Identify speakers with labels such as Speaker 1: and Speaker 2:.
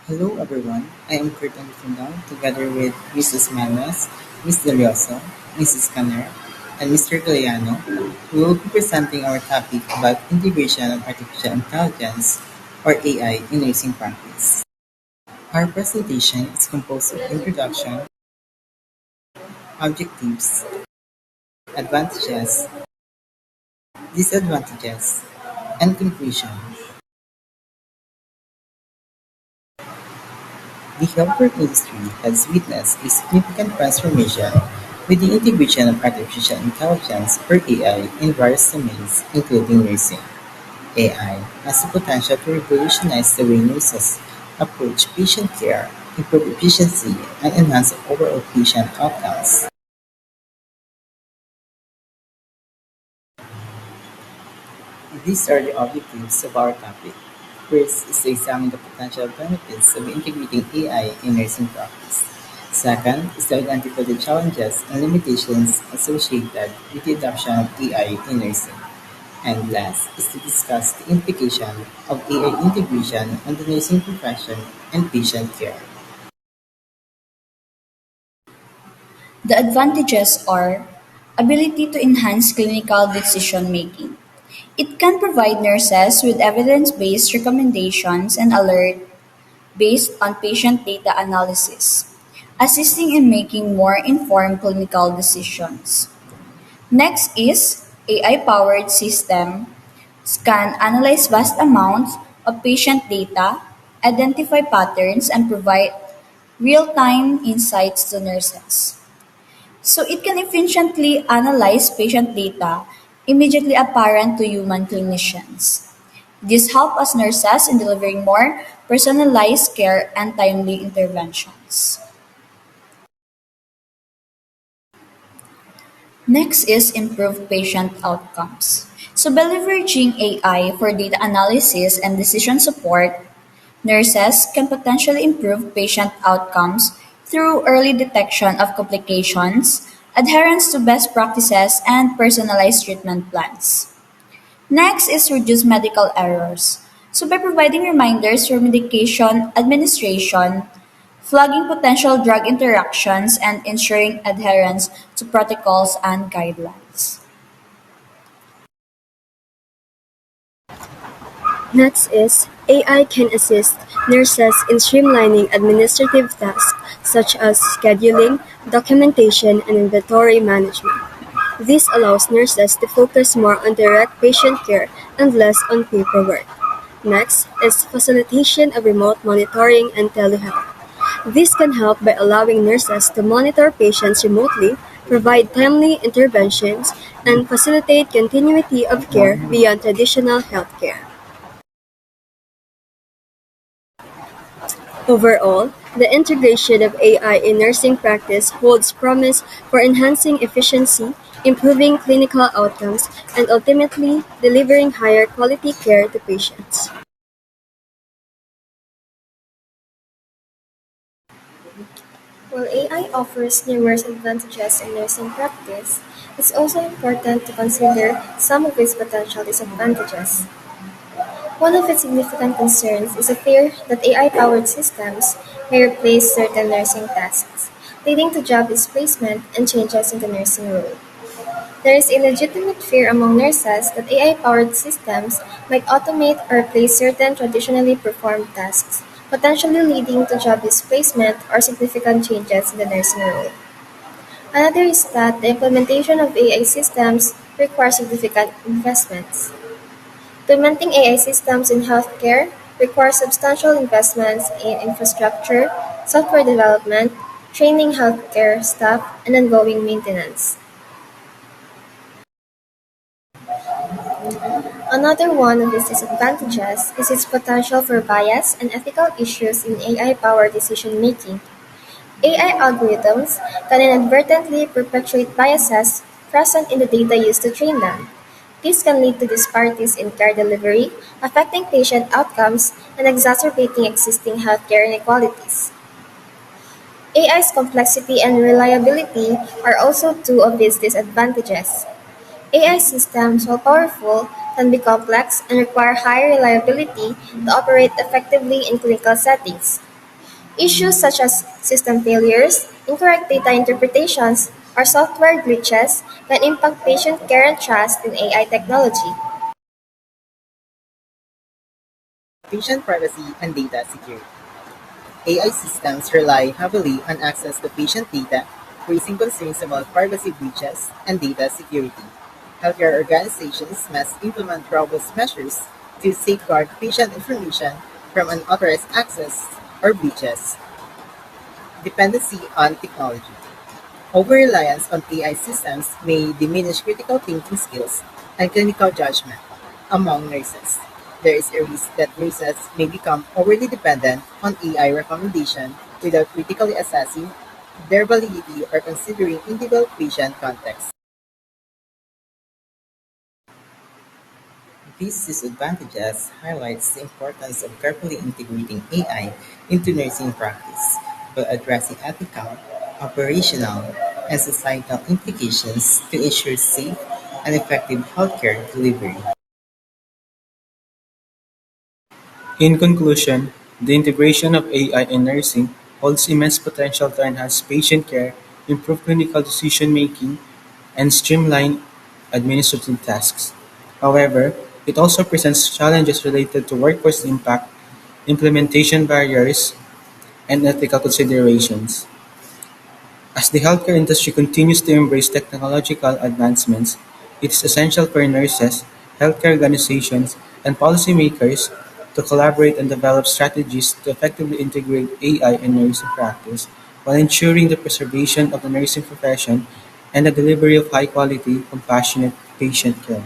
Speaker 1: Hello everyone, I am Curtin Fundal together with Mrs. Manas, Ms. Delioso, Mrs. Canner, and Mr. Galeano. We will be presenting our topic about integration of artificial intelligence or AI in nursing practice. Our presentation is composed of introduction, objectives, advantages, disadvantages, and conclusion. The healthcare industry has witnessed a significant transformation with the integration of artificial intelligence or AI in various domains, including nursing. AI has the potential to revolutionize the way nurses approach patient care, improve efficiency, and enhance overall patient outcomes. These are the objectives of our topic. First is to examine the potential benefits of integrating AI in nursing practice. Second is to identify the challenges and limitations associated with the adoption of AI in nursing. And last is to discuss the implication of AI integration on the nursing profession and patient care.
Speaker 2: The advantages are ability to enhance clinical decision making. It can provide nurses with evidence based recommendations and alert based on patient data analysis, assisting in making more informed clinical decisions. Next is AI powered system can analyze vast amounts of patient data, identify patterns, and provide real time insights to nurses. So it can efficiently analyze patient data immediately apparent to human clinicians. This helps us nurses in delivering more personalized care and timely interventions. Next is improved patient outcomes. So by leveraging AI for data analysis and decision support, nurses can potentially improve patient outcomes through early detection of complications, adherence to best practices, and personalized treatment plans. Next is reduce medical errors. So by providing reminders for medication administration, flagging potential drug interactions, and ensuring adherence to protocols and guidelines.
Speaker 3: Next is AI can assist nurses in streamlining administrative tasks such as scheduling, documentation, and inventory management. This allows nurses to focus more on direct patient care and less on paperwork. Next is facilitation of remote monitoring and telehealth. This can help by allowing nurses to monitor patients remotely, provide timely interventions, and facilitate continuity of care beyond traditional healthcare. Overall, the integration of AI in nursing practice holds promise for enhancing efficiency, improving clinical outcomes, and ultimately delivering higher quality care to patients.
Speaker 4: While AI offers numerous advantages in nursing practice, it's also important to consider some of its potential disadvantages. One of its significant concerns is a fear that AI-powered systems may replace certain nursing tasks, leading to job displacement and changes in the nursing role. There is a legitimate fear among nurses that AI-powered systems might automate or replace certain traditionally performed tasks, potentially leading to job displacement or significant changes in the nursing role. Another is that the implementation of AI systems requires significant investments. Implementing AI systems in healthcare requires substantial investments in infrastructure, software development, training healthcare staff, and ongoing maintenance. Another one of its disadvantages is its potential for bias and ethical issues in AI-powered decision-making. AI algorithms can inadvertently perpetuate biases present in the data used to train them. This can lead to disparities in care delivery, affecting patient outcomes and exacerbating existing healthcare inequalities. AI's complexity and reliability are also two of these disadvantages. AI systems, while powerful, can be complex and require high reliability to operate effectively in clinical settings. Issues such as system failures, incorrect data interpretations, or software glitches can impact patient care and trust in AI technology.
Speaker 1: Patient privacy and data security. AI systems rely heavily on access to patient data, raising concerns about privacy breaches and data security. Healthcare organizations must implement robust measures to safeguard patient information from unauthorized access or breaches. Dependency on technology. Over-reliance on AI systems may diminish critical thinking skills and clinical judgment among nurses. There is a risk that nurses may become overly dependent on AI recommendation without critically assessing their validity or considering individual patient context. These disadvantages highlights the importance of carefully integrating AI into nursing practice while addressing ethical, operational, and societal implications to ensure safe and effective healthcare delivery.
Speaker 5: In conclusion, the integration of AI in nursing holds immense potential to enhance patient care, improve clinical decision-making, and streamline administrative tasks. However, it also presents challenges related to workforce impact, implementation barriers, and ethical considerations. As the healthcare industry continues to embrace technological advancements, it is essential for nurses, healthcare organizations, and policymakers to collaborate and develop strategies to effectively integrate AI in nursing practice while ensuring the preservation of the nursing profession and the delivery of high-quality, compassionate patient care.